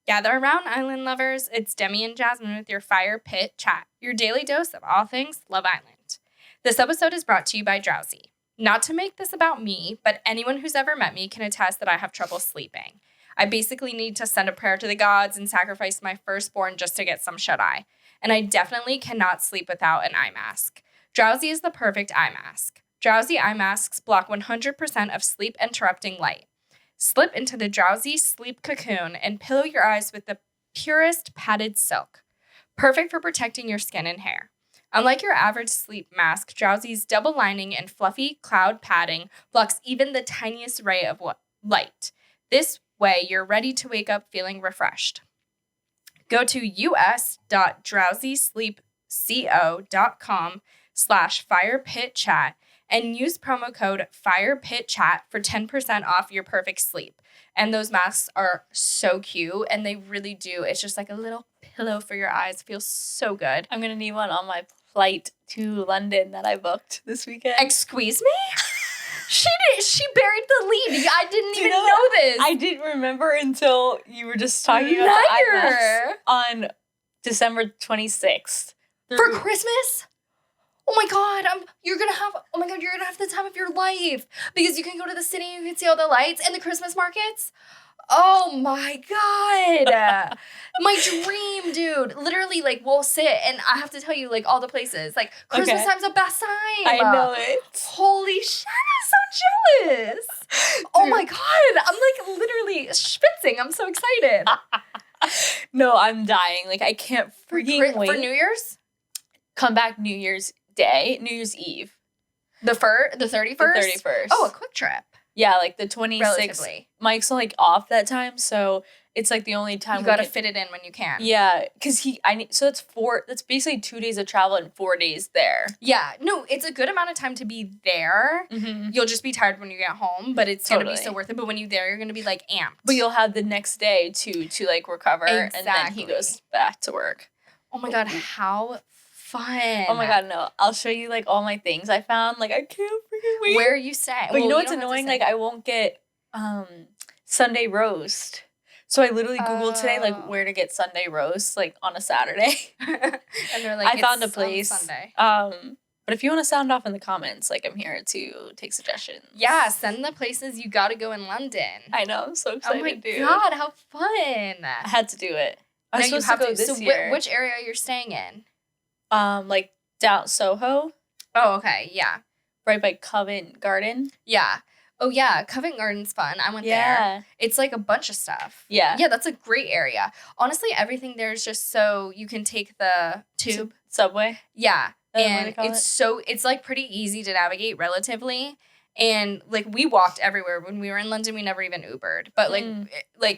Gather around, island lovers. It's Demi and Jasmine with your Fire Pit Chat, your daily dose of all things Love Island. This episode is brought to you by Drowsy. Not to make this about me, but anyone who's ever met me can attest that I have trouble sleeping. I basically need to send a prayer to the gods and sacrifice my firstborn just to get some shut-eye. And I definitely cannot sleep without an eye mask. Drowsy is the perfect eye mask. Drowsy eye masks block 100% of sleep-interrupting light. Slip into the Drowsy sleep cocoon and pillow your eyes with the purest padded silk. Perfect for protecting your skin and hair. Unlike your average sleep mask, Drowsy's double lining and fluffy cloud padding blocks even the tiniest ray of light. This way, you're ready to wake up feeling refreshed. Go to us.drowsysleepco.com/firepitchat and use promo code FIREPITCHAT for 10% off your perfect sleep. And those masks are so cute, and they really do. It's just like a little pillow for your eyes. It feels so good. I'm going to need one on my flight to London that I booked this weekend. Excuse me? She buried the lead. I didn't even know this. I didn't remember until you were just talking about the eye masks on December 26th. For Christmas? Oh my God, you're gonna have the time of your life because you can go to the city, you can see all the lights and the Christmas markets. Oh my God. My dream, dude. Literally, like, we'll sit and I have to tell you, like, all the places. Like, Christmas time's the best time. I know it. Holy shit, I'm so jealous. Oh my God. I'm, like, literally schwitzing. I'm so excited. No, I'm dying. Like, I can't freaking wait. For New Year's? Come back New Year's Day, New Year's Eve. The 31st? The 31st. Oh, a quick trip. Yeah, like the 26th. Relatively. Mike's like off that time, so it's like the only time you gotta fit it in when you can. Yeah, because that's basically 2 days of travel and 4 days there. Yeah, no, it's a good amount of time to be there. Mm-hmm. You'll just be tired when you get home, but it's gonna be so worth it. But when you're there, you're gonna be like amped. But you'll have the next day to like recover, and then he goes back to work. Oh my God, how fun. Oh my God, no. I'll show you like all my things I found. Like, I can't freaking wait. Where are you staying? But you know what's annoying? Like, I won't get Sunday roast. So I literally Googled today, like, where to get Sunday roast, like, on a Saturday. And they're like, I found a place. Sunday. But if you want to sound off in the comments, like, I'm here to take suggestions. Yeah, send the places you gotta go in London. I know. I'm so excited, dude. Oh my God, how fun. I had to do it. I was supposed to go this year. Which area you're staying in? Like down Soho. Oh, okay, yeah. Right by Covent Garden. Yeah. Oh, yeah, Covent Garden's fun. I went there. It's like a bunch of stuff. Yeah. Yeah, that's a great area. Honestly, everything there is just so you can take the tube. Subway. Yeah. And it's like pretty easy to navigate relatively. And like we walked everywhere. When we were in London, we never even Ubered. But like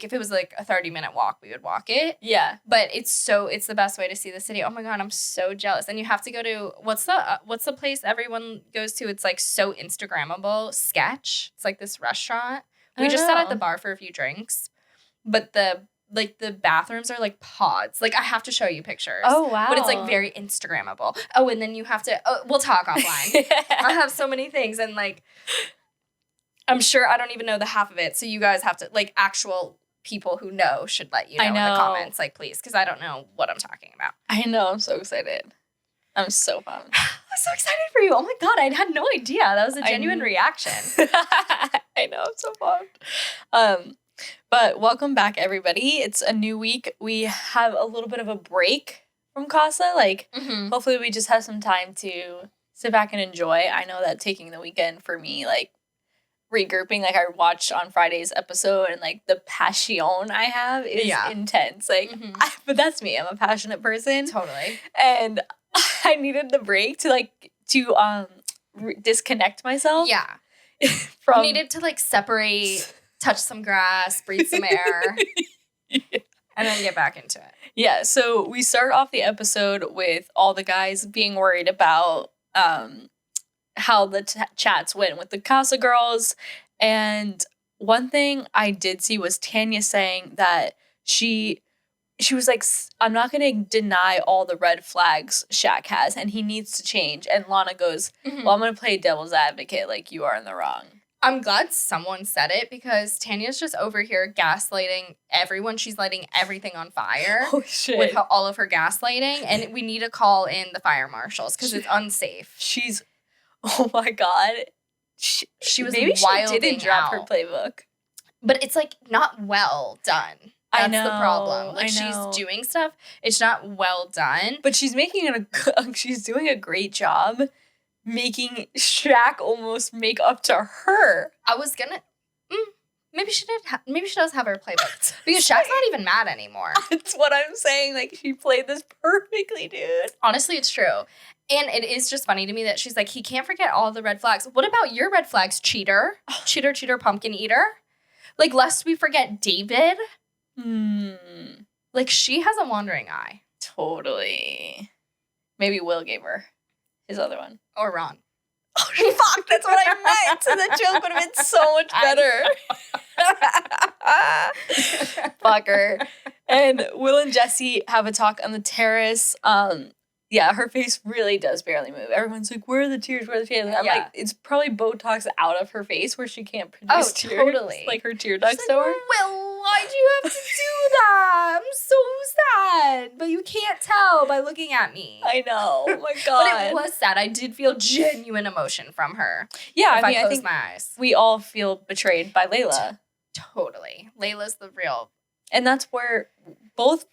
if it was like a 30-minute walk, we would walk it. Yeah. But it's the best way to see the city. Oh my God, I'm so jealous. And you have to go to what's the place everyone goes to? It's like so Instagrammable. Sketch. It's like this restaurant. We just sat at the bar for a few drinks. But the bathrooms are like pods. Like I have to show you pictures. Oh wow. But it's like very Instagrammable. Oh, and then you have to we'll talk offline. I have so many things and like I'm sure I don't even know the half of it. So you guys have to like actual people who know should let you know in the comments, like please, because I don't know what I'm talking about. I know, I'm so excited. I'm so pumped. I'm so excited for you. Oh my God, I had no idea. That was a genuine reaction. I know, I'm so pumped. But welcome back, everybody. It's a new week. We have a little bit of a break from Casa. Like, hopefully we just have some time to sit back and enjoy. I know that taking the weekend for me, like, regrouping, like, I watched on Friday's episode, and, like, the passion I have is intense. Like, but that's me. I'm a passionate person. Totally. And I needed the break to disconnect myself. Yeah. You needed to, like, separate... touch some grass, breathe some air, and then get back into it. Yeah, so we start off the episode with all the guys being worried about how the chats went with the Casa girls. And one thing I did see was Tanya saying that she was like, I'm not going to deny all the red flags Shaq has, and he needs to change. And Lana goes, well, I'm going to play devil's advocate like you are in the wrong. I'm glad someone said it because Tanya's just over here gaslighting everyone. She's lighting everything on fire. Oh, shit. With all of her gaslighting. And we need to call in the fire marshals because it's unsafe. She's, oh my God. She was maybe wilding she didn't drop her out. playbook. But it's like not well done. That's I know, the problem. Like I know. she's doing stuff. It's not well done. But she's she's doing a great job making Shaq almost make up to her. I was gonna, maybe she did. Maybe she does have her playbook because Shaq's not even mad anymore. That's what I'm saying. Like she played this perfectly, dude. Honestly, it's true, and it is just funny to me that she's like, he can't forget all the red flags. What about your red flags, cheater, cheater, pumpkin eater? Like, lest we forget David. Like she has a wandering eye. Totally. Maybe Will gave her his other one. Or Ron. Oh, fuck, that's what I meant. So the joke would have been so much better. Fucker. And Will and Jesse have a talk on the terrace. Yeah, her face really does barely move. Everyone's like, where are the tears? Where are the tears? And I'm like, it's probably Botox out of her face where she can't produce tears. Totally. Like her tear ducts like, over. Will, why'd you have to do that? I'm so sad. But you can't tell by looking at me. I know. Oh my God. But it was sad. I did feel genuine emotion from her. Yeah, I I think my eyes. We all feel betrayed by Layla. Totally. Layla's the real. And that's where both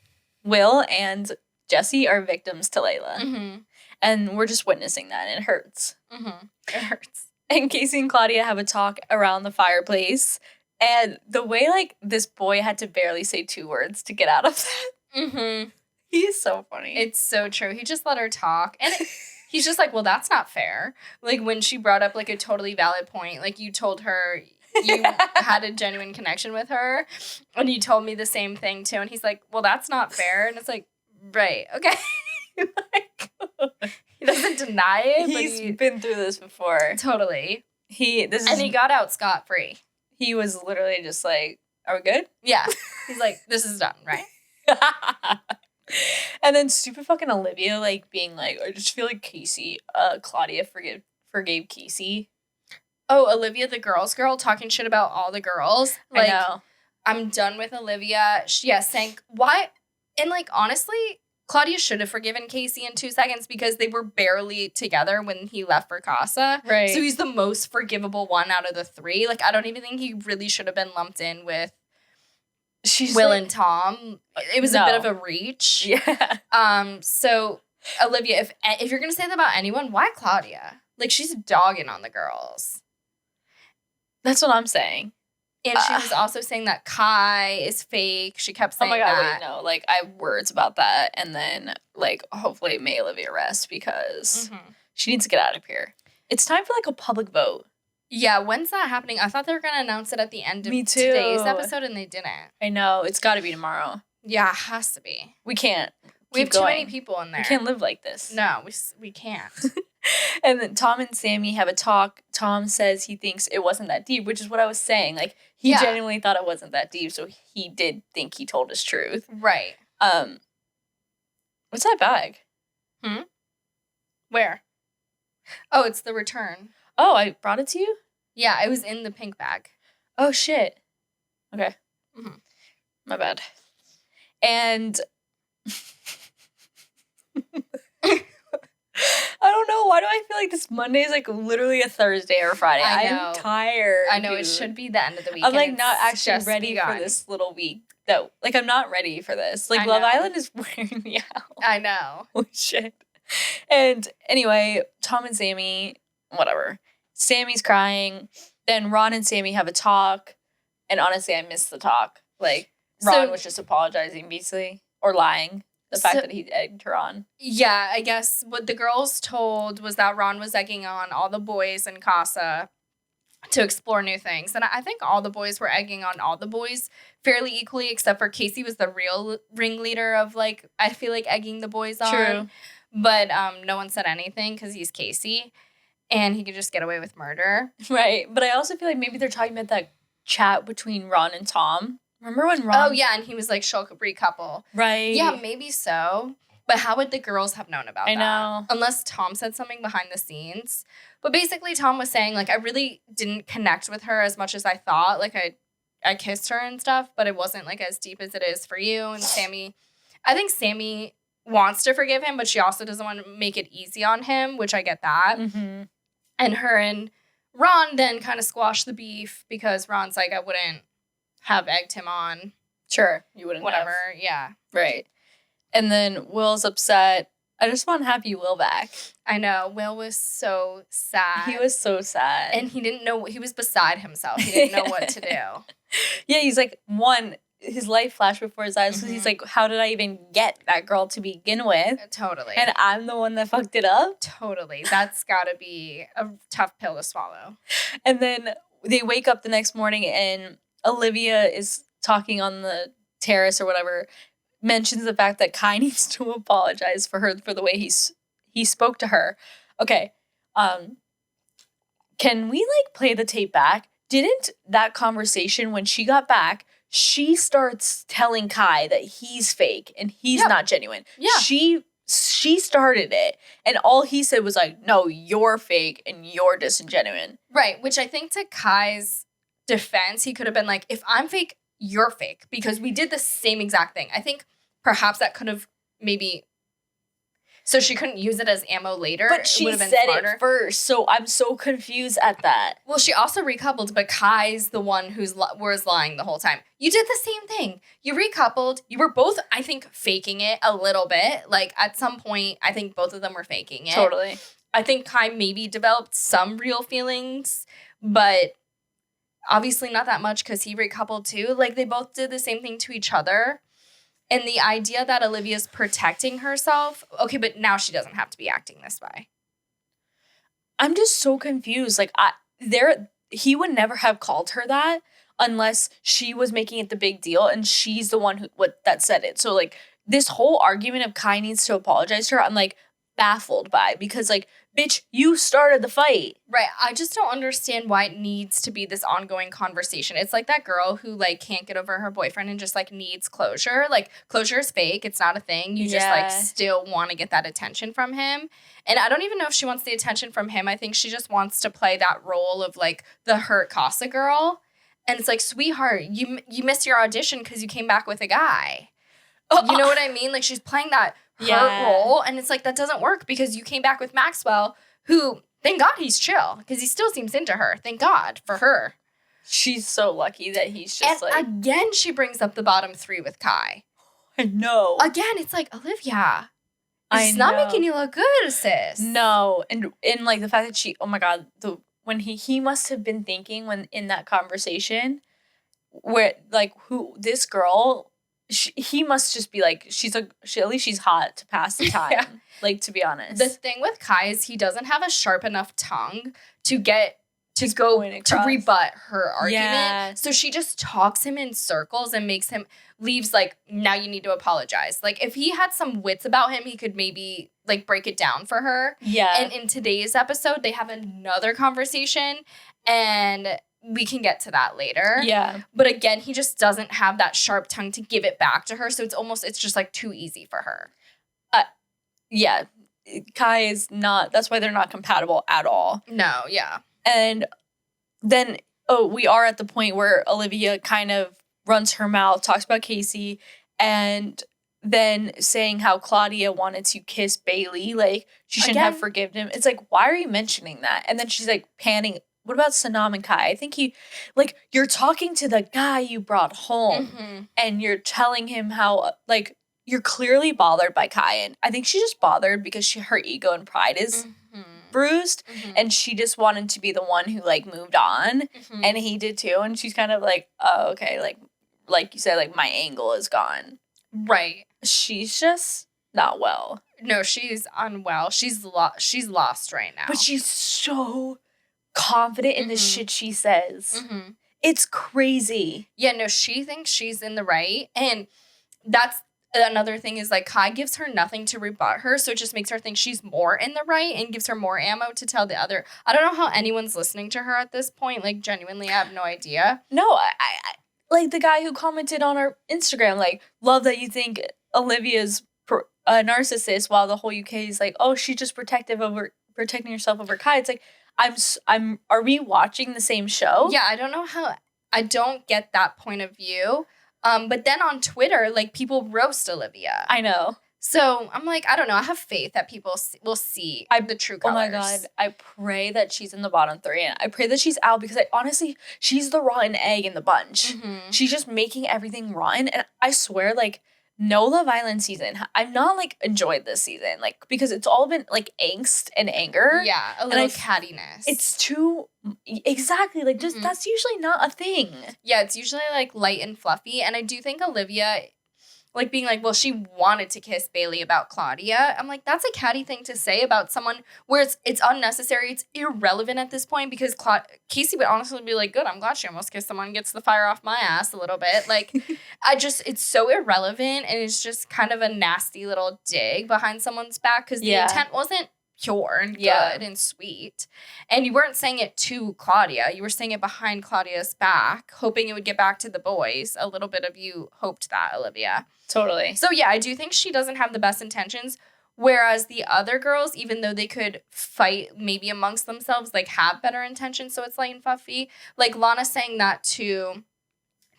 Will and Jesse are victims to Layla. Mm-hmm. And we're just witnessing that, and it hurts. Mm-hmm. It hurts. And Casey and Claudia have a talk around the fireplace. And the way, like, this boy had to barely say 2 words to get out of that. Mm-hmm. He's so funny. It's so true. He just let her talk. And he's just like, well, that's not fair. Like, when she brought up, like, a totally valid point, like, you told her you had a genuine connection with her. And you told me the same thing, too. And he's like, well, that's not fair. And it's like, right, okay. Like, he doesn't deny it. He's been through this before. Totally. He got out scot-free. He was literally just like, are we good? Yeah. He's like, this is done, right? And then stupid fucking Olivia, like, being like, I just feel like Claudia forgave Casey. Oh, Olivia, the girls girl, talking shit about all the girls. Like, I know. I'm done with Olivia. Saying, why? And, like, honestly, Claudia should have forgiven Casey in 2 seconds because they were barely together when he left for Casa. Right. So he's the most forgivable one out of the 3. Like, I don't even think he really should have been lumped in with Will and Tom. It was a bit of a reach. Yeah. So, Olivia, if you're going to say that about anyone, why Claudia? Like, she's dogging on the girls. That's what I'm saying. And she was also saying that Kai is fake. She kept saying oh my God, that. wait, no. Like, I have words about that. And then, like, hopefully may Olivia rest because she needs to get out of here. It's time for, like, a public vote. Yeah, when's that happening? I thought they were going to announce it at the end of today's episode, and they didn't. I know. It's got to be tomorrow. Yeah, it has to be. We can't. We have too many people in there. We can't live like this. No, we can't. And then Tom and Sammy have a talk. Tom says he thinks it wasn't that deep, which is what I was saying. Like, he genuinely thought it wasn't that deep, so he did think he told his truth. Right. What's that bag? Where? Oh, it's the return. Oh, I brought it to you? Yeah, it was in the pink bag. Oh, shit. Okay. My bad. And I don't know. Why do I feel like this Monday is like literally a Thursday or Friday? I'm tired. I know, dude. It should be the end of the week. I'm like not actually ready for this little week. That like I'm not ready for this. Like Love Island is wearing me out. I know. Holy shit. And anyway, Tom and Sammy, whatever. Sammy's crying. Then Ron and Sammy have a talk. And honestly, I missed the talk. Like Ron was just apologizing, basically, or lying. The fact that he egged her on. Yeah, I guess what the girls told was that Ron was egging on all the boys in Casa to explore new things. And I think all the boys were egging on all the boys fairly equally, except for Casey was the real ringleader of, like, I feel like egging the boys on. True. But no one said anything because he's Casey. And he could just get away with murder. Right. But I also feel like maybe they're talking about that chat between Ron and Tom. Remember when Ron... Oh, yeah, and he was like, she'll recouple. Right. Yeah, maybe so. But how would the girls have known about that? I know. Unless Tom said something behind the scenes. But basically, Tom was saying, like, I really didn't connect with her as much as I thought. Like, I kissed her and stuff, but it wasn't, like, as deep as it is for you. And I think Sammy wants to forgive him, but she also doesn't want to make it easy on him, which I get that. Mm-hmm. And her and Ron then kind of squashed the beef because Ron's like, I wouldn't have egged him on. Sure. You wouldn't Whatever, have. yeah. Right. And then Will's upset. I just want Happy Will back. I know. Will was so sad. He was so sad. And he didn't know. He was beside himself. He didn't know what to do. Yeah, he's like, his life flashed before his eyes. So he's like, how did I even get that girl to begin with? Totally. And I'm the one that fucked it up? Totally. That's got to be a tough pill to swallow. And then they wake up the next morning and Olivia is talking on the terrace or whatever, mentions the fact that Kai needs to apologize for the way he spoke to her. Okay. Can we play the tape back? Didn't that conversation when she got back, she starts telling Kai that he's fake and he's not genuine. Yeah. She started it. And all he said was like, no, you're fake and you're disingenuine. Right. Which I think to Kai's defense, he could have been like, if I'm fake, you're fake. Because we did the same exact thing. I think perhaps that could have maybe... So she couldn't use it as ammo later. But she said it first, so I'm so confused at that. Well, she also recoupled, but Kai's the one who was lying the whole time. You did the same thing. You recoupled. You were both, I think, faking it a little bit. Like, at some point, I think both of them were faking it. Totally. I think Kai maybe developed some real feelings, but obviously not that much because he recoupled too. Like, they both did the same thing to each other. And the idea that Olivia's protecting herself, okay, but now she doesn't have to be acting this way. I'm just so confused. Like, he would never have called her that unless she was making it the big deal and she's the one that said it. So, like, this whole argument of Kai needs to apologize to her, I'm, like, baffled by because, like, bitch, you started the fight. Right. I just don't understand why it needs to be this ongoing conversation. It's like that girl who, like, can't get over her boyfriend and just, like, needs closure. Like, closure is fake. It's not a thing. You just, like, still want to get that attention from him. And I don't even know if she wants the attention from him. I think she just wants to play that role of, like, the hurt Casa girl. And it's like, sweetheart, you missed your audition because you came back with a guy. You know what I mean? Like, she's playing that hurt role, and it's like, that doesn't work because you came back with Maxwell, who, thank God he's chill, because he still seems into her. Thank God for her. She's so lucky that he's just and again, she brings up the bottom three with Kai. I know. Again, it's like, Olivia, it's not making you look good, sis. No, and like, the fact that she, oh my God, when he must have been thinking when in that conversation, where, like, this girl... he must just be like, at least she's hot to pass the time. Yeah. Like, to be honest. The thing with Kai is he doesn't have a sharp enough tongue to to rebut her argument. Yeah. So she just talks him in circles and leaves like, now you need to apologize. Like, if he had some wits about him, he could maybe like break it down for her. Yeah. And in today's episode, they have another conversation and we can get to that later. Yeah. But again, he just doesn't have that sharp tongue to give it back to her. So it's just like too easy for her. Yeah. Kai is not, that's why they're not compatible at all. No, yeah. And then, we are at the point where Olivia kind of runs her mouth, talks about Casey, and then saying how Claudia wanted to kiss Bailey. Like, she shouldn't have forgiven him. It's like, why are you mentioning that? And then she's like panning. What about Sanam and Kai? I think you're talking to the guy you brought home and you're telling him how, like, you're clearly bothered by Kai. And I think she's just bothered because her ego and pride is bruised and she just wanted to be the one who, like, moved on and he did too. And she's kind of like, oh, okay. Like you said, like, my angle is gone. Right. She's just not well. No, she's unwell. She's lost right now. But she's so confident in the shit she says. It's crazy. Yeah, no, she thinks she's in the right. And that's another thing is, like, Kai gives her nothing to rebut her. So it just makes her think she's more in the right and gives her more ammo to tell the other. I don't know how anyone's listening to her at this point. Like, genuinely, I have no idea. No, I like the guy who commented on our Instagram, like, love that you think Olivia's a narcissist, while the whole UK is like, oh, she's just protecting herself over Kai. It's like, are we watching the same show? Yeah, I don't get that point of view. But then on Twitter, like, people roast Olivia. I know. So I'm like, I don't know. I have faith that people will see the true colors. Oh my God. I pray that she's in the bottom 3. And I pray that she's out because honestly, she's the rotten egg in the bunch. Mm-hmm. She's just making everything rotten. And I swear, like, no Love Island season. I've not, like, enjoyed this season. Like, because it's all been, like, angst and anger. Yeah, a little cattiness. It's too... Exactly. Like, just that's usually not a thing. Yeah, it's usually, like, light and fluffy. And I do think Olivia... like, being like, well, she wanted to kiss Bailey about Claudia. I'm like, that's a catty thing to say about someone where it's unnecessary. It's irrelevant at this point because Casey would honestly be like, good, I'm glad she almost kissed someone, gets the fire off my ass a little bit. Like, it's so irrelevant, and it's just kind of a nasty little dig behind someone's back because the intent wasn't pure and good and sweet. And you weren't saying it to Claudia. You were saying it behind Claudia's back, hoping it would get back to the boys. A little bit of you hoped that, Olivia. Totally. So, yeah, I do think she doesn't have the best intentions, whereas the other girls, even though they could fight maybe amongst themselves, like, have better intentions, so it's light and fluffy. Like, Lana saying that to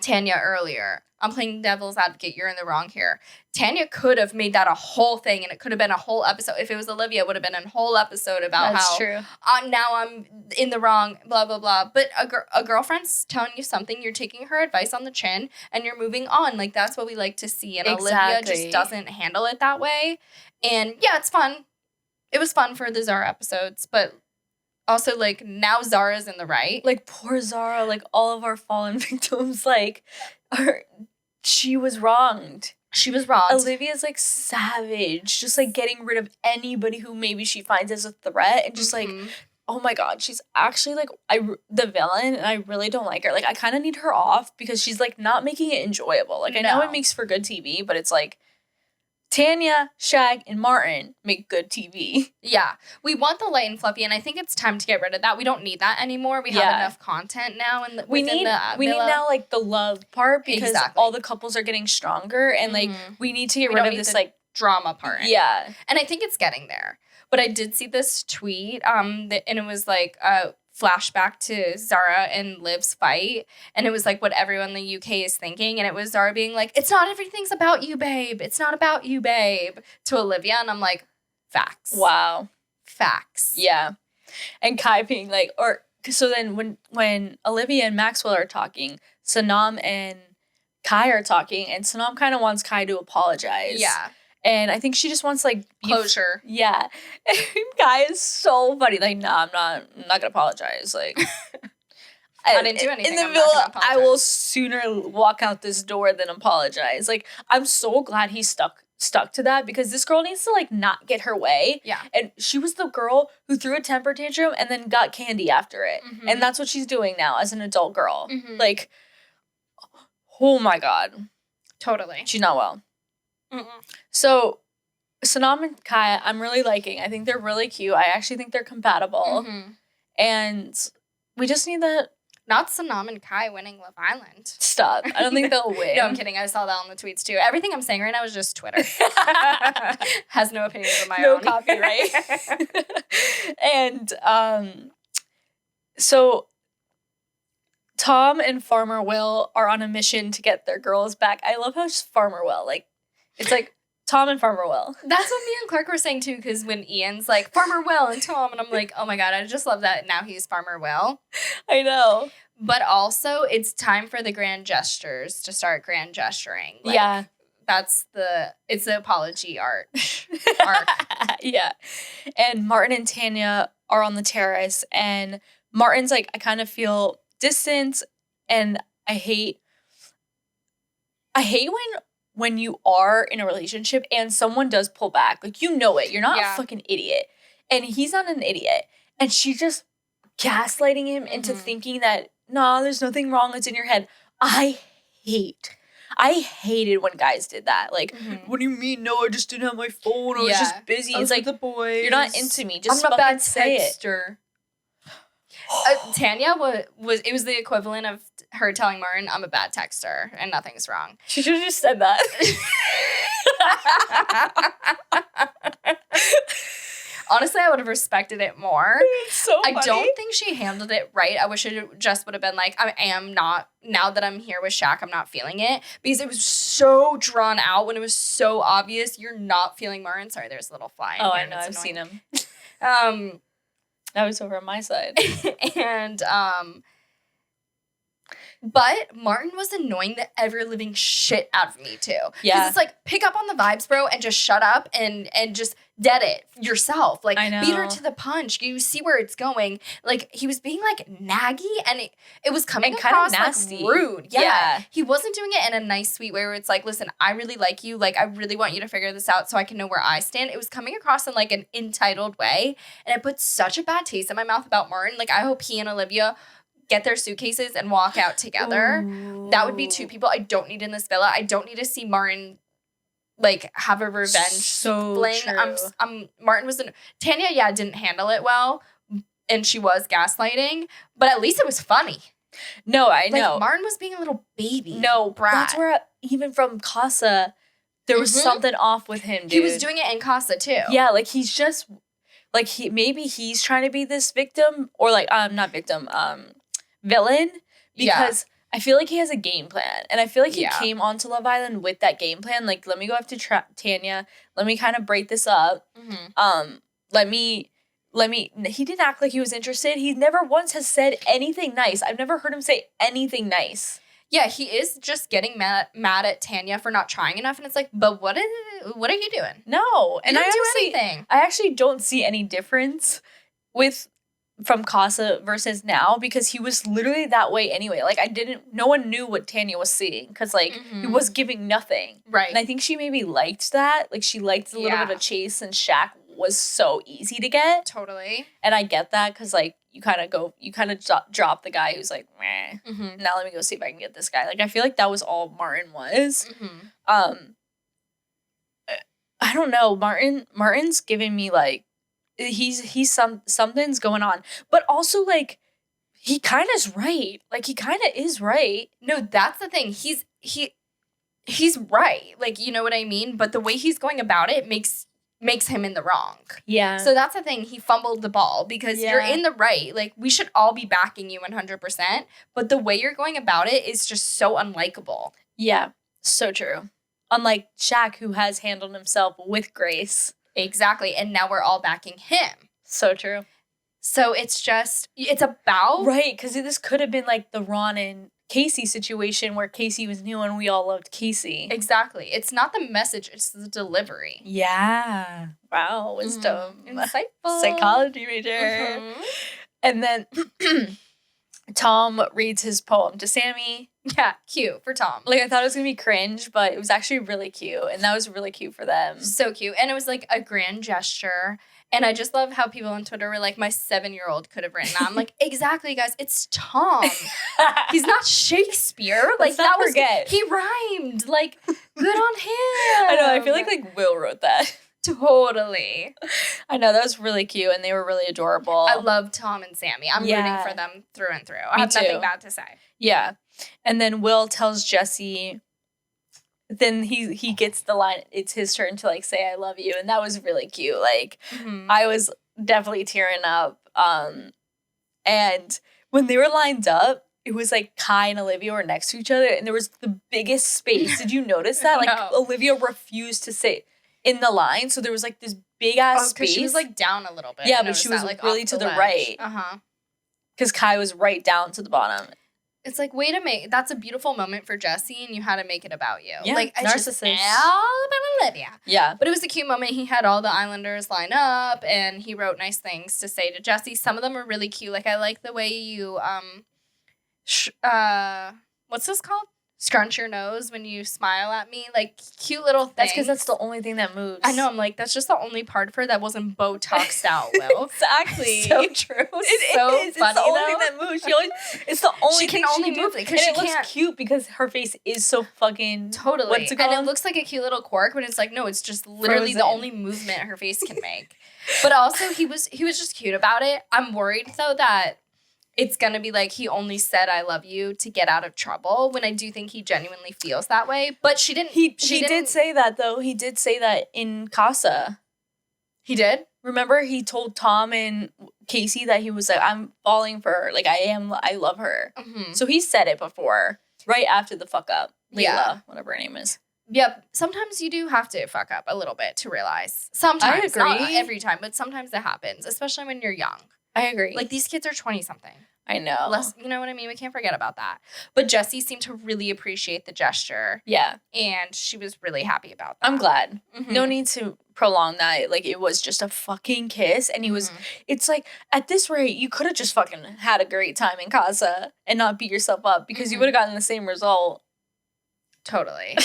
Tanya earlier. I'm playing devil's advocate. You're in the wrong here. Tanya could have made that a whole thing, and it could have been a whole episode. If it was Olivia, it would have been a whole episode about That's true. Now I'm in the wrong, blah, blah, blah. But a girlfriend's telling you something, you're taking her advice on the chin, and you're moving on. Like, that's what we like to see. And Olivia just doesn't handle it that way. And, yeah, it's fun. It was fun for the Zara episodes, but... also, like, now Zara's in the right. Like, poor Zara, like, all of our fallen victims, like, she was wronged. She was wronged. Olivia's, like, savage. Just, like, getting rid of anybody who maybe she finds as a threat. And just, like, oh, my God. She's actually, like, the villain, and I really don't like her. Like, I kind of need her off because she's, like, not making it enjoyable. Like, I know it makes for good TV, but it's, like... Tanya, Shag, and Martin make good TV. Yeah. We want the light and fluffy, and I think it's time to get rid of that. We don't need that anymore. We have enough content now. We need now, like, the love part because all the couples are getting stronger, and, like, we need to get rid of this, like, drama part. Yeah. And I think it's getting there. But I did see this tweet, and it was, like, flashback to Zara and Liv's fight, and it was like what everyone in the UK is thinking, and it was Zara being like, it's not everything's about you, babe. It's not about you, babe, to Olivia, and I'm like, facts. Wow. Facts. Yeah. And Kai being like, so then when Olivia and Maxwell are talking, Sanam and Kai are talking, and Sanam kind of wants Kai to apologize. Yeah. And I think she just wants, like... closure. Yeah. And Kai is so funny. Like, nah, I'm not gonna apologize. Like... I didn't do anything. In the villa, I will sooner walk out this door than apologize. Like, I'm so glad he stuck to that because this girl needs to, like, not get her way. Yeah. And she was the girl who threw a temper tantrum and then got candy after it. Mm-hmm. And that's what she's doing now as an adult girl. Mm-hmm. Like, oh my God. Totally. She's not well. Mm-mm. So, Sanam and Kai, I'm really liking. I think they're really cute. I actually think they're compatible. Mm-hmm. And we just need that. Not Sanam and Kai winning Love Island. Stop. I don't think they'll win. No, I'm kidding. I saw that on the tweets too. Everything I'm saying right now is just Twitter. Has no opinions of my own. No copyright. And so Tom and Farmer Will are on a mission to get their girls back. I love how Farmer Will, like, it's like Tom and Farmer Will. That's what me and Clark were saying too, because when Ian's like, Farmer Will and Tom, and I'm like, oh my God, I just love that now he's Farmer Will. I know. But also, it's time for the grand gestures to start grand gesturing. Like, yeah. It's the apology arc. Yeah. And Martin and Tanya are on the terrace, and Martin's like, I kind of feel distance, and I hate when you are in a relationship and someone does pull back. Like, you know it. You're not a fucking idiot. And he's not an idiot. And she's just gaslighting him into thinking that, nah, there's nothing wrong. It's in your head. I hated when guys did that. Like, what do you mean? No, I just didn't have my phone. I was just busy. It's like, the boys. You're not into me. Just I'm a bad say texter. It. Tanya was the equivalent of her telling Martin, I'm a bad texter and nothing's wrong. She should have just said that. Honestly, I would have respected it more. It's so funny. I don't think she handled it right. I wish it just would have been like, I am not, now that I'm here with Shaq, I'm not feeling it. Because it was so drawn out when it was so obvious you're not feeling Martin. Sorry, there's a little fly in here. I know. I've seen him. That was over on my side. And, but Martin was annoying the ever-living shit out of me, too. Yeah. Because it's like, pick up on the vibes, bro, and just shut up and just dead it yourself. Like, I know. beat her to the punch. You see where it's going. Like, he was being, like, naggy, and it was coming and across, kind of nasty. like, rude. Yeah. He wasn't doing it in a nice, sweet way where it's like, listen, I really like you. Like, I really want you to figure this out so I can know where I stand. It was coming across in, like, an entitled way, and it put such a bad taste in my mouth about Martin. Like, I hope he and Olivia get their suitcases and walk out together. Ooh. That would be two people I don't need in this villa. I don't need to see Martin, like, have a revenge fling. True. Martin was Tanya, didn't handle it well, and she was gaslighting, but at least it was funny. No, I know. Like, Martin was being a little baby. No, brat. that's where, even from Casa, there was something off with him, dude. He was doing it in Casa, too. Yeah, like, he's just, like, maybe he's trying to be this victim, or, like, not victim, villain, because I feel like he has a game plan, and I feel like he came onto Love Island with that game plan. Like, let me go after Tanya. Let me kind of break this up. Let me. He didn't act like he was interested. He never once has said anything nice. I've never heard him say anything nice. Yeah, he is just getting mad at Tanya for not trying enough, and it's like, but what are you doing? No, and I actually don't see any difference from Casa versus now, because he was literally that way anyway. Like, no one knew what Tanya was seeing, because, like, he was giving nothing. Right. And I think she maybe liked that. Like, she liked a little bit of chase, and Shaq was so easy to get. Totally. And I get that, because, like, you kind of drop the guy who's like, meh. Now let me go see if I can get this guy. Like, I feel like that was all Martin was. I don't know. Martin's giving me, like, something's going on, but also, like, he kind of is right. Like, he kind of is right. No, that's the thing. He's right. Like, you know what I mean? But the way he's going about it makes him in the wrong. Yeah. So that's the thing. He fumbled the ball, because you're in the right. Like, we should all be backing you 100%. But the way you're going about it is just so unlikable. Yeah. So true. Unlike Shaq, who has handled himself with grace. Exactly. And now we're all backing him. So true. So it's about... Right, because this could have been like the Ron and Casey situation where Casey was new and we all loved Casey. Exactly. It's not the message, it's the delivery. Yeah. Wow, wisdom. Insightful. Psychology major. And then Tom reads his poem to Sammy. Yeah, cute for Tom. Like, I thought it was going to be cringe, but it was actually really cute. And that was really cute for them. So cute. And it was like a grand gesture. And I just love how people on Twitter were like, my 7-year-old could have written that. I'm like, exactly, guys. It's Tom. He's not Shakespeare. Like, that was... He rhymed. Like, good on him. I know. I feel like Will wrote that. Totally. I know. That was really cute. And they were really adorable. I love Tom and Sammy. I'm rooting for them through and through. I have nothing bad to say. Yeah. And then Will tells Jesse, then he gets the line, it's his turn to, like, say I love you. And that was really cute. Like, I was definitely tearing up. And when they were lined up, it was like Kai and Olivia were next to each other, and there was the biggest space. Did you notice that? Like, no. Olivia refused to sit in the line, so there was like this big ass space. She was like down a little bit. Yeah, but she was like really to the right. Because Kai was right down to the bottom. It's like, way to make... That's a beautiful moment for Jesse, and you had to make it about you. Yeah, like, narcissist. All about Olivia. Yeah. But it was a cute moment. He had all the Islanders line up, and he wrote nice things to say to Jesse. Some of them were really cute. Like, I like the way you... what's this called? Scrunch your nose when you smile at me. Like, cute little things. That's because that's the only thing that moves. I know. I'm like, that's just the only part of her that wasn't Botoxed out, Will. Exactly. So true. It so is. Funny, it's the only thing that moves. It's the only thing she can only move it. And it looks cute because her face is so fucking... Totally. What's it called? And it looks like a cute little quirk, but it's like, no, it's just literally the only movement her face can make. But also, he was just cute about it. I'm worried, though, that it's going to be like he only said I love you to get out of trouble, when I do think he genuinely feels that way. But she didn't. He did say that, though. He did say that in Casa. He did? Remember, he told Tom and Casey that he was like, I'm falling for her. Like, I love her. Mm-hmm. So he said it before, right after the fuck up. Layla, Yeah. whatever her name is. Yep. Sometimes you do have to fuck up a little bit to realize. Sometimes. I agree. Not every time, but sometimes it happens, especially when you're young. I agree. Like, these kids are 20-something. I know. You know what I mean? We can't forget about that. But Jessie seemed to really appreciate the gesture. Yeah. And she was really happy about that. I'm glad. Mm-hmm. No need to prolong that. Like, it was just a fucking kiss. And he was, it's like, at this rate, you could have just fucking had a great time in Casa and not beat yourself up because you would have gotten the same result. Totally.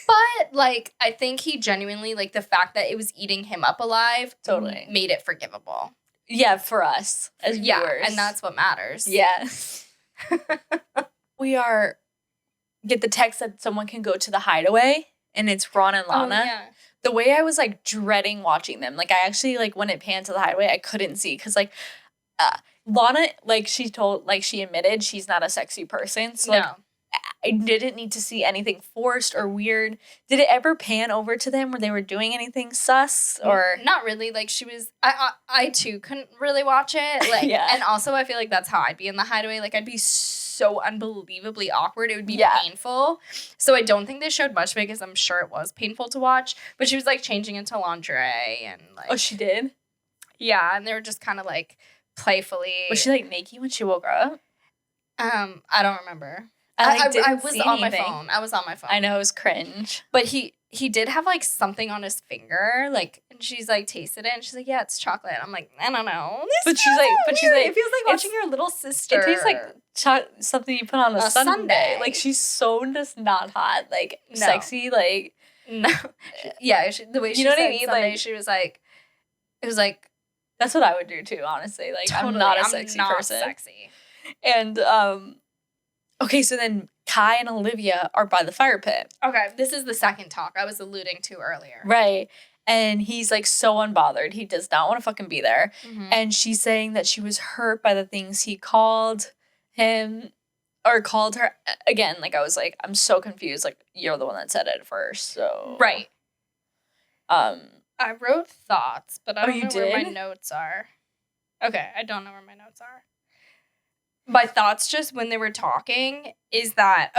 But, like, I think he genuinely, like, the fact that it was eating him up alive totally made it forgivable. Yeah, for us as viewers. Yeah, and that's what matters. Yeah. We get the text that someone can go to the hideaway, and it's Ron and Lana. Oh, yeah. The way I was, like, dreading watching them. Like, I actually, like, when it panned to the hideaway, I couldn't see. Because, like, Lana, like, she admitted she's not a sexy person. So, like, I didn't need to see anything forced or weird. Did it ever pan over to them where they were doing anything sus or not really? Like, she was. I too couldn't really watch it. Like, yeah. And also, I feel like that's how I'd be in the hideaway. Like, I'd be so unbelievably awkward. It would be painful. So I don't think they showed much because I'm sure it was painful to watch. But she was like changing into lingerie and like. Oh, she did? Yeah, and they were just kind of like playfully. Was she like naked when she woke up? I don't remember. I was on my phone. I was on my phone. I know, it was cringe. But he did have like something on his finger, like, and she's like tasted it, and she's like, yeah, it's chocolate. I'm like, I don't know. But she's like, it feels like watching your little sister. It tastes like something you put on a Sunday. Like, she's so just not hot, like sexy, like no, yeah. The way she know what said I mean? Sunday, like, she was like, it was like that's what I would do too. Honestly, like totally, I'm not a sexy person. Sexy. And okay, so then Kai and Olivia are by the fire pit. Okay, this is the second talk I was alluding to earlier. Right. And he's like so unbothered. He does not want to fucking be there. Mm-hmm. And she's saying that she was hurt by the things he called him or called her. Again, like I was like, I'm so confused. Like, you're the one that said it first. So right. I wrote thoughts, but I don't know where my notes are. Okay, I don't know where my notes are. My thoughts just when they were talking is that,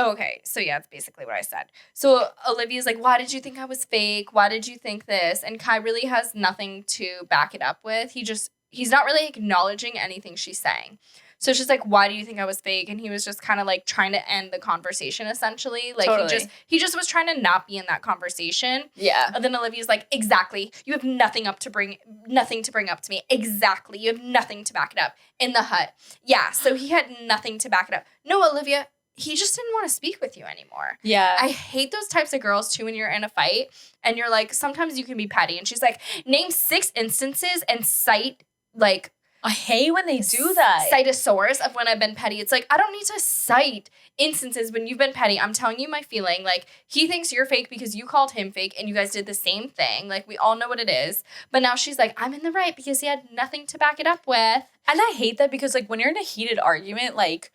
so yeah, it's basically what I said. So Olivia's like, why did you think I was fake? Why did you think this? And Kai really has nothing to back it up with. He's not really acknowledging anything she's saying. So she's like, why do you think I was fake? And he was just kind of like trying to end the conversation essentially. Like totally. he just was trying to not be in that conversation. Yeah. And then Olivia's like, exactly. You have nothing to bring up to me. Exactly. You have nothing to back it up in the hut. Yeah. So he had nothing to back it up. No, Olivia, he just didn't want to speak with you anymore. Yeah. I hate those types of girls too when you're in a fight and you're like, sometimes you can be petty. And she's like, name 6 instances and cite like, I hate when they do that. Cite a source of when I've been petty. It's like, I don't need to cite instances when you've been petty. I'm telling you my feeling. Like, he thinks you're fake because you called him fake and you guys did the same thing. Like, we all know what it is. But now she's like, I'm in the right because he had nothing to back it up with. And I hate that because, like, when you're in a heated argument, like,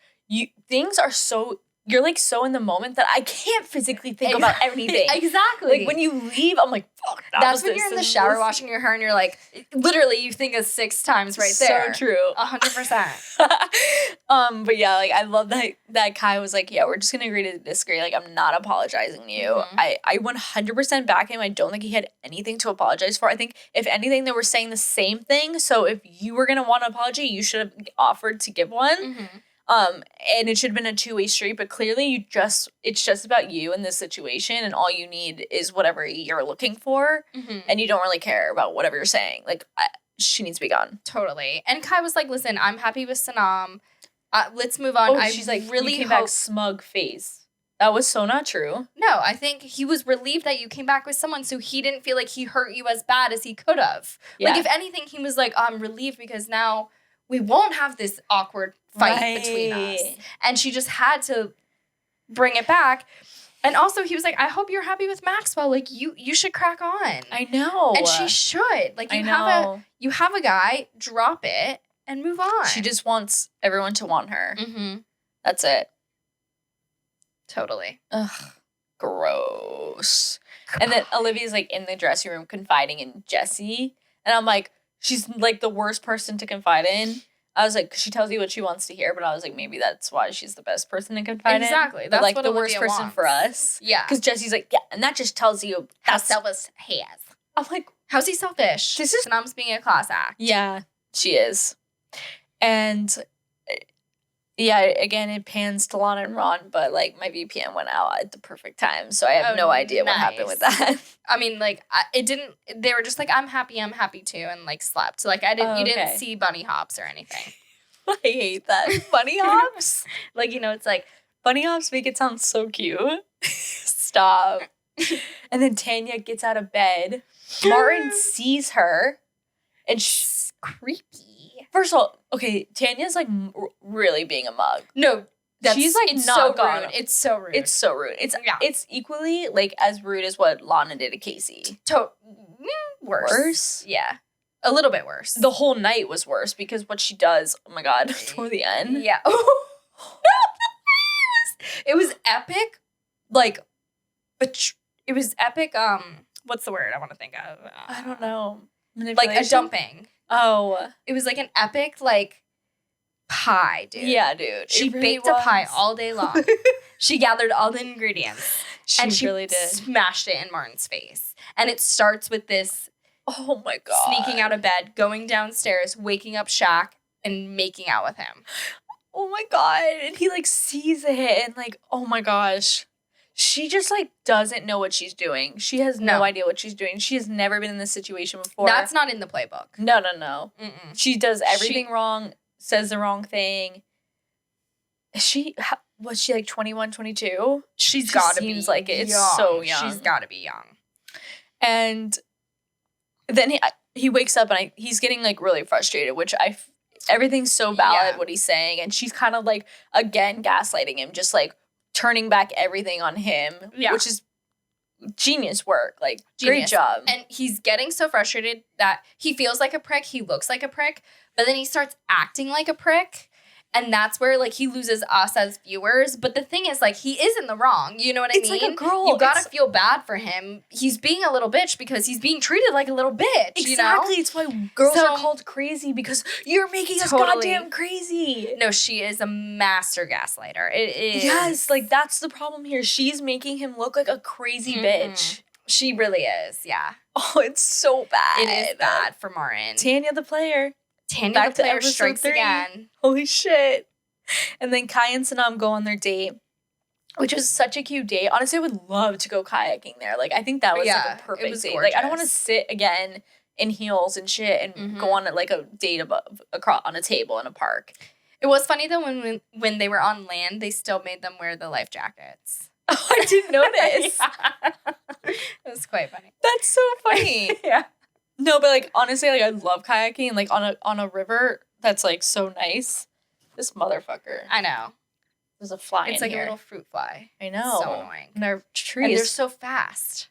things are so... You're, like, so in the moment that I can't physically think about anything. Exactly. Like, when you leave, I'm like, fuck. That's when you're in the shower washing your hair and you're like, literally, you think of 6 times right there. So true. 100%. But yeah, like, I love that Kai was like, yeah, we're just going to agree to disagree. Like, I'm not apologizing to you. Mm-hmm. I 100% back him. I don't think he had anything to apologize for. I think, if anything, they were saying the same thing. So if you were going to want an apology, you should have offered to give one. Mm-hmm. And it should have been a 2-way street, but clearly it's just about you in this situation, and all you need is whatever you're looking for, mm-hmm. and you don't really care about whatever you're saying. Like, she needs to be gone. Totally. And Kai was like, listen, I'm happy with Sanam. Let's move on. She's like, really you came back smug face. That was so not true. No, I think he was relieved that you came back with someone, so he didn't feel like he hurt you as bad as he could have. Yeah. Like, if anything, he was like, I'm relieved because now we won't have this awkward fight between us. And she just had to bring it back. And also, he was like, I hope you're happy with Maxwell. Like, you should crack on. I know. And she should. Like, you have a guy, drop it. and move on. She just wants everyone to want her. Mm-hmm. That's it. Totally. Ugh. Gross. And then Olivia's like in the dressing room confiding in Jessie. And I'm like, she's like the worst person to confide in. I was like, she tells you what she wants to hear, but I was like, maybe that's why she's the best person to confide in. Exactly. That's like what the Olivia worst person wants. for us. Yeah. Because Jessie's like, yeah, and that just tells you how selfish he is. I'm like, how's he selfish? This is Sanam's being a class act. Yeah, she is. And yeah, again, it pans to Lana and Ron, but like my VPN went out at the perfect time, so I have no idea what happened with that. I mean, like it didn't. They were just like, I'm happy too, and like slept. So like I didn't. You didn't see bunny hops or anything. I hate that bunny hops. Like it's like bunny hops make it sound so cute. Stop. And then Tanya gets out of bed. Martin sees her, and she's creepy. First of all, okay, Tanya's like really being a mug. No, she's like it's not so rude. It's so rude. It's so rude. It's equally like as rude as what Lana did to Casey. Worse. Yeah, a little bit worse. The whole night was worse because what she does. Oh my god, toward the end. Yeah. It was epic. Like, but it was epic. What's the word I want to think of? I don't know. Like a dumping. Oh. It was like an epic, like, pie, dude. Yeah, dude. She baked a pie all day long. She gathered all the ingredients. She really did. Smashed it in Martin's face. And it starts with this. Oh, my God. Sneaking out of bed, going downstairs, waking up Shaq, and making out with him. Oh, my God. And he, like, sees it. And, like, oh, my gosh. She just, like, doesn't know what she's doing. She has no idea what she's doing. She has never been in this situation before. That's not in the playbook. No. Mm-mm. She does everything wrong, says the wrong thing. Was she, like, 21, 22? She's got to be seems like it. It's young. So young. She's got to be young. And then he wakes up and he's getting, like, really frustrated, which everything's so valid what he's saying. And she's kind of, like, again, gaslighting him, just, like, turning back everything on him, which is genius work. Like, great job. And he's getting so frustrated that he feels like a prick. He looks like a prick. But then he starts acting like a prick. And that's where, like, he loses us as viewers. But the thing is, like, he is in the wrong. You know what I mean? It's like a girl. You gotta feel bad for him. He's being a little bitch because he's being treated like a little bitch, exactly. You know? It's why girls are called crazy because you're making us goddamn crazy. No, she is a master gaslighter. It is. Yes, like, that's the problem here. She's making him look like a crazy bitch. She really is, yeah. Oh, it's so bad. It is bad for Martin. Tanya the player. Tanya the player strikes again. Holy shit. And then Kai and Sanam go on their date, which was such a cute date. Honestly, I would love to go kayaking there. Like, I think that was like a perfect date. Gorgeous. Like, I don't want to sit again in heels and shit and go on like a date across on a table in a park. It was funny though when they were on land, they still made them wear the life jackets. Oh, I didn't notice. It was quite funny. That's so funny. Yeah. No, but like honestly, like I love kayaking and like on a river that's like so nice. This motherfucker. I know. There's a fly. It's in like here. a little fruit fly. I know. So annoying. And they're trees. And they're so fast.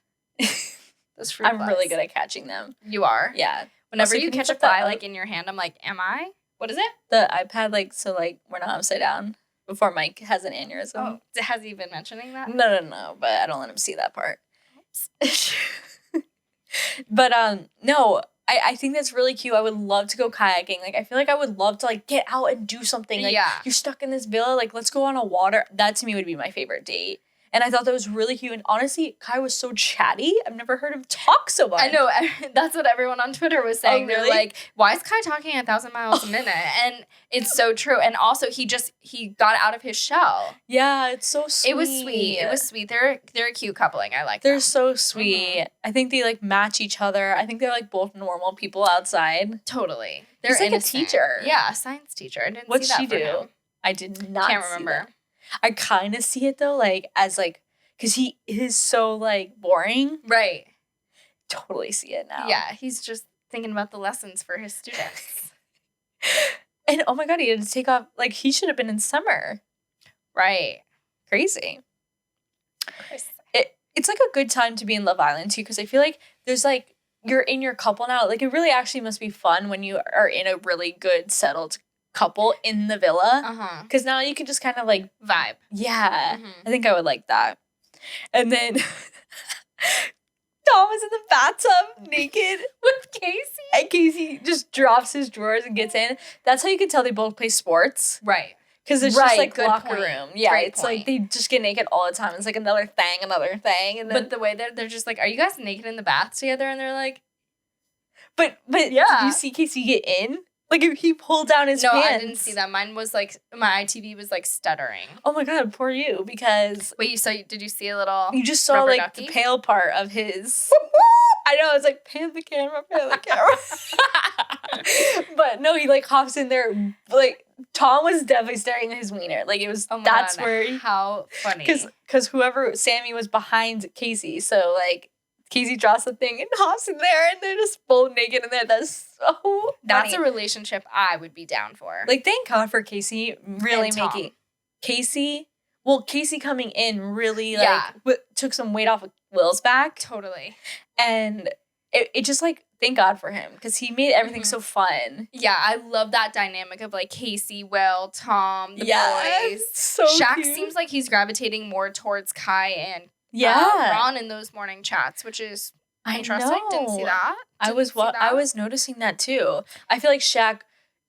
Those fruit I'm flies. really good at catching them. You are? Yeah. Whenever you catch a fly like in your hand, I'm like, am I? What is it? The iPad, like, so like we're not upside down before Mike has an aneurysm. Oh, has he been mentioning that? No, but I don't let him see that part. But no, I think that's really cute. I would love to go kayaking. Like, I feel like I would love to like get out and do something. Like, you're stuck in this villa. Like, let's go on a water. That to me would be my favorite date. And I thought that was really cute. And honestly, Kai was so chatty. I've never heard him talk so much. I know. That's what everyone on Twitter was saying. Oh, really? They're like, why is Kai talking 1,000 miles a minute? And it's so true. And also, he got out of his shell. Yeah, it's so sweet. It was sweet. They're a cute coupling. I like They're them. so sweet. Mm-hmm. I think they like match each other. I think they're like both normal people outside. Totally. They're like innocent. A teacher. Yeah, a science teacher. I didn't What'd see that she for do? him. I did not Can't remember. That. I kind of see it though, like as like, because he is so like boring. Right. Totally see it now. Yeah, he's just thinking about the lessons for his students. And oh my God, he had to take off. Like, he should have been in summer. Right. Crazy. It's like a good time to be in Love Island too, because I feel like there's like you're in your couple now. Like, it really actually must be fun when you are in a really good, settled couple in the villa. Because now you can just kind of, like... Vibe. Yeah. I think I would like that. And then... Tom was in the bathtub naked with Casey. And Casey just drops his drawers and gets in. That's how you can tell they both play sports. Right. Because it's just like good locker point. room. Yeah, Great it's point. like they just get naked all the time. It's like another thing. And then, but the way they're just like, are you guys naked in the bath together? And they're like... But yeah. Did you see Casey get in? Like, he pulled down his pants. No, I didn't see that. Mine was like, my ITV was like stuttering. Oh my God, poor you, because... Wait, did you see a little... You just saw like ducky? the pale part of his... I know, I was like, pan the camera. But no, he like hops in there. Like, Tom was definitely staring at his wiener. Like, it was, that's God, where... How funny. Because Sammy was behind Casey, so like... Casey draws the thing and hops in there, and they're just both naked in there. That's so funny. That's a relationship I would be down for. Like, thank God for Casey really making... Casey coming in really, like, took some weight off of Will's back. Totally. And it just, like, thank God for him, because he made everything so fun. Yeah, I love that dynamic of, like, Casey, Will, Tom, the boys. So Shaq cute. seems like he's gravitating more towards Kai and Ron in those morning chats, which is interesting. I know. Didn't see that. I was noticing that too. I feel like Shaq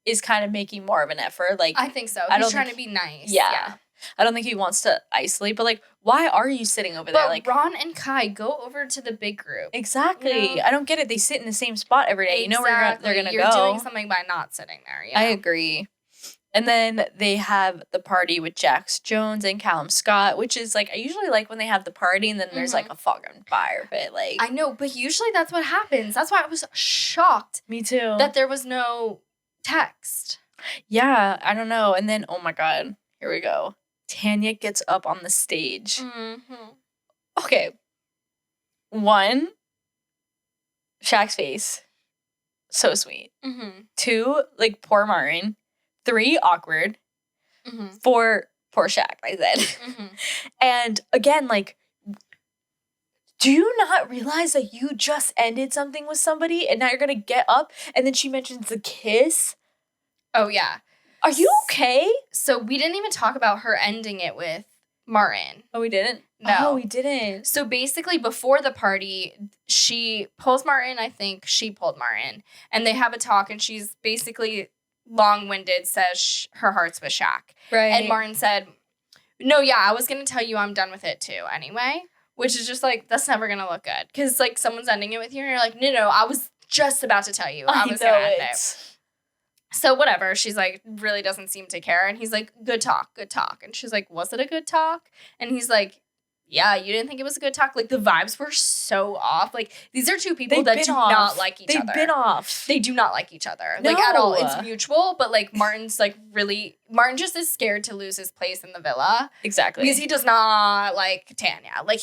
is kind of making more of an effort. Like, I think so. He's trying to be nice. Yeah. I don't think he wants to isolate, but like, why are you sitting over there? Like, Ron and Kai, go over to the big group. Exactly. You know? I don't get it. They sit in the same spot every day. Exactly. You know where they're gonna go. You're doing something by not sitting there. Yeah. I agree. And then they have the party with Jax Jones and Callum Scott, which is like, I usually like when they have the party and then there's like a fucking fire pit. Like, I know, but usually that's what happens. That's why I was shocked. Me too. That there was no text. Yeah, I don't know. And then, oh my God, here we go. Tanya gets up on the stage. Okay. 1, Shaq's face. So sweet. 2, like, poor Martin. 3, awkward. 4, poor Shaq, I said. And again, like, do you not realize that you just ended something with somebody and now you're going to get up? And then she mentions the kiss. Oh, yeah. Are you okay? So we didn't even talk about her ending it with Martin. Oh, we didn't? No. Oh, we didn't. So basically, before the party, she pulls Martin. I think she pulled Martin. And they have a talk, and she's basically long-winded, says her heart's with Shaq. Right. And Martin said, no, yeah, I was going to tell you I'm done with it too anyway. Which is just like, that's never going to look good. Because like someone's ending it with you, and you're like, no, I was just about to tell you. I was going to end it. So whatever, she's like, really doesn't seem to care. And he's like, good talk. And she's like, was it a good talk? And he's like, yeah, you didn't think it was a good talk? Like, the vibes were so off. Like, these are two people that do not like each other. They've been off. They do not like each other. No. Like, at all. It's mutual, but, like, Martin just is scared to lose his place in the villa. Exactly. Because he does not like Tanya. Like,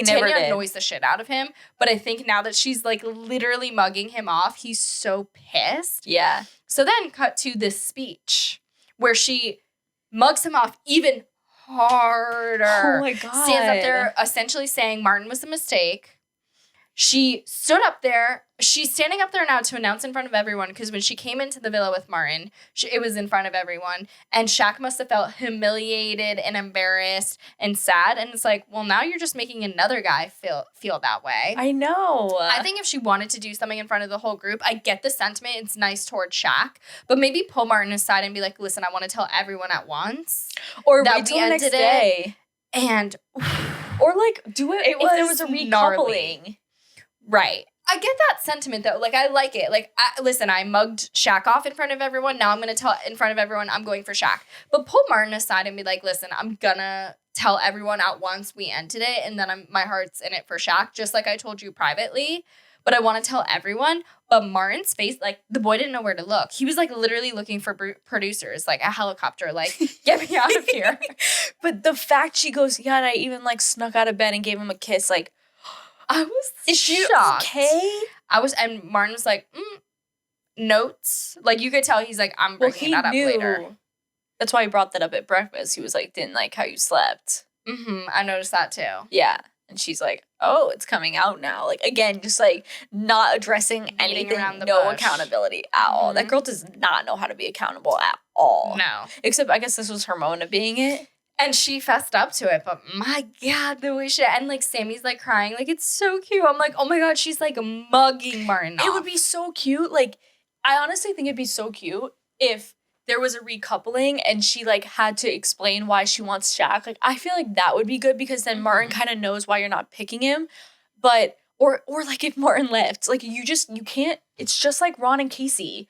Tanya annoys the shit out of him. But I think now that she's, like, literally mugging him off, he's so pissed. Yeah. So then cut to this speech where she mugs him off even harder. Oh my God. Stands up there essentially saying Martin was a mistake. She stood up there. She's standing up there now to announce in front of everyone, because when she came into the villa with Martin, it was in front of everyone. And Shaq must have felt humiliated and embarrassed and sad. And it's like, well, now you're just making another guy feel that way. I know. I think if she wanted to do something in front of the whole group, I get the sentiment. It's nice towards Shaq. But maybe pull Martin aside and be like, listen, I want to tell everyone at once. Or wait till the next day. And... Or like, do it if there was a recoupling. Gnarly. Right. I get that sentiment, though. Like, I like it. Like, listen, I mugged Shaq off in front of everyone. Now I'm going to tell in front of everyone I'm going for Shaq. But pull Martin aside and be like, listen, I'm going to tell everyone at once we ended it. And then my heart's in it for Shaq, just like I told you privately. But I want to tell everyone. But Martin's face, like, the boy didn't know where to look. He was, like, literally looking for producers, like, a helicopter, like, get me out of here. But the fact she goes, yeah, and I even, like, snuck out of bed and gave him a kiss, like, I was Is she shocked. Okay? And Martin was like, notes. Like, you could tell he's like, I'm bringing that up later. That's why he brought that up at breakfast. He was like, didn't like how you slept. I noticed that too. Yeah. And she's like, oh, it's coming out now. Like, again, just, like, not addressing anything, around the no bush. Accountability at all. That girl does not know how to be accountable at all. No. Except, I guess this was her moment of being it. And she fessed up to it, but my God, the way she... And, like, Sammy's, like, crying. Like, it's so cute. I'm like, oh, my God, she's, like, mugging Martin off. It would be so cute. Like, I honestly think it'd be so cute if there was a recoupling and she, like, had to explain why she wants Shaq. Like, I feel like that would be good because then Martin kind of knows why you're not picking him. But, or like, if Martin left, like, you can't, it's just like Ron and Casey.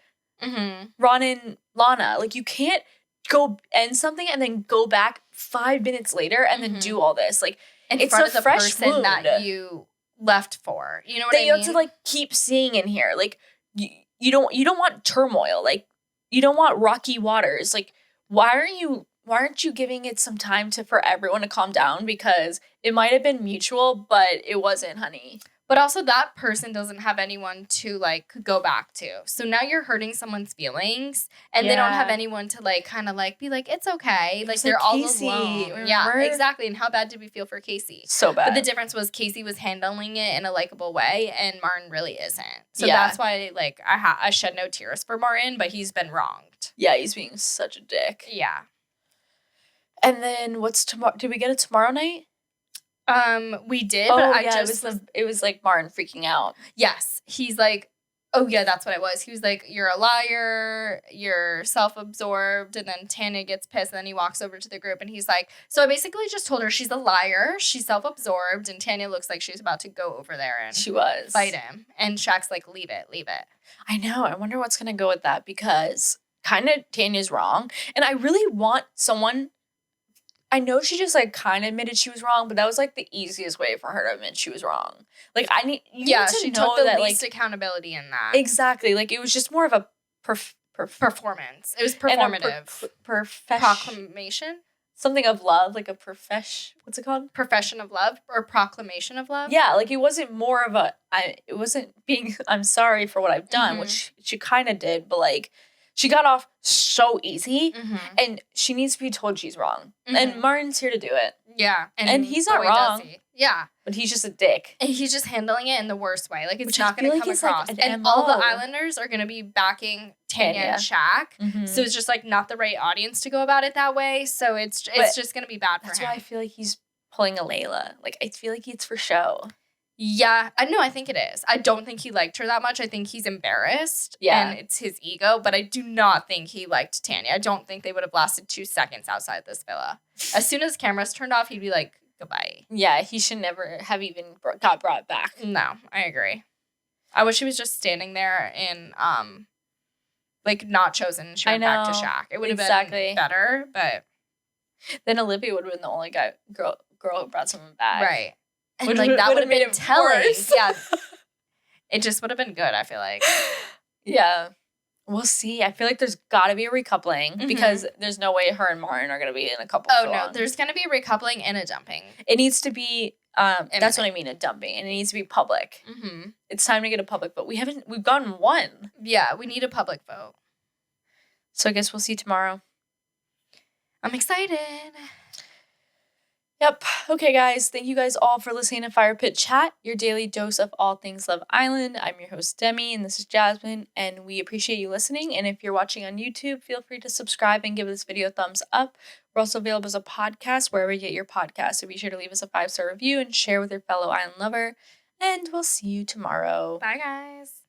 Ron and Lana. Like, you can't go end something and then go back 5 minutes later and then do all this. Like, in it's front a of the fresh person wound that you left for. You know what I mean? You have to, like, keep seeing in here. Like, you don't want turmoil. Like, you don't want rocky waters. Like, why aren't you giving it some time for everyone to calm down? Because it might have been mutual, but it wasn't, honey. But also that person doesn't have anyone to, like, go back to. So now you're hurting someone's feelings and they don't have anyone to, like, kind of, like, be like, it's okay. Like, they're all Casey, alone. remember? Yeah, exactly. And how bad did we feel for Casey? So bad. But the difference was Casey was handling it in a likable way and Martin really isn't. So that's why, like, I shed no tears for Martin, but he's been wronged. Yeah, he's being such a dick. Yeah. And then what's tomorrow? Did we get it tomorrow night? We did, but it was like Martin freaking out. Yes. He's like, oh yeah, that's what it was. He was like, you're a liar, you're self-absorbed, and then Tanya gets pissed, and then he walks over to the group, and he's like, so I basically just told her she's a liar, she's self-absorbed, and Tanya looks like she's about to go over there and fight him. And Shaq's like, leave it. I know. I wonder what's gonna go with that, because kind of Tanya's wrong, and I really want someone... I know she just, like, kind of admitted she was wrong, but that was, like, the easiest way for her to admit she was wrong. Like, she took the least accountability in that. Exactly. Like, it was just more of a performance. It was performative. Proclamation? Something of love, like a what's it called? Profession of love or proclamation of love? Yeah, like, it wasn't more of it wasn't being, I'm sorry for what I've done, which she kind of did, but, like, she got off so easy, and she needs to be told she's wrong. And Martin's here to do it. Yeah. And he's not wrong. Yeah. But he's just a dick. And he's just handling it in the worst way. Like, it's not going to come across. Like, and all the Islanders are going to be backing Tanya and Shaq. So it's just, like, not the right audience to go about it that way. So it's just going to be bad for him. That's why I feel like he's pulling a Layla. Like, I feel like it's for show. Yeah, I think it is. I don't think he liked her that much. I think he's embarrassed. Yeah. And it's his ego, but I do not think he liked Tanya. I don't think they would have lasted 2 seconds outside this villa. As soon as cameras turned off, he'd be like, goodbye. Yeah, he should never have even got brought back. No, I agree. I wish he was just standing there and, like, not chosen. She went back to Shaq. It would have been better, but... Then Olivia would have been the only girl who brought someone back. Right. And, like, that would have been telling. Yeah. It just would have been good, I feel like. Yeah. We'll see. I feel like there's got to be a recoupling because there's no way her and Martin are going to be in a couple. Oh, no. There's going to be a recoupling and a dumping. It needs to be, that's what I mean, a dumping. And it needs to be public. It's time to get a public vote. We've gotten one. Yeah, we need a public vote. So I guess we'll see tomorrow. I'm excited. Yep. Okay, guys. Thank you guys all for listening to Fire Pit Chat, your daily dose of all things Love Island. I'm your host, Demi, and this is Jasmine, and we appreciate you listening. And if you're watching on YouTube, feel free to subscribe and give this video a thumbs up. We're also available as a podcast wherever you get your podcasts, so be sure to leave us a 5-star review and share with your fellow island lover. And we'll see you tomorrow. Bye, guys.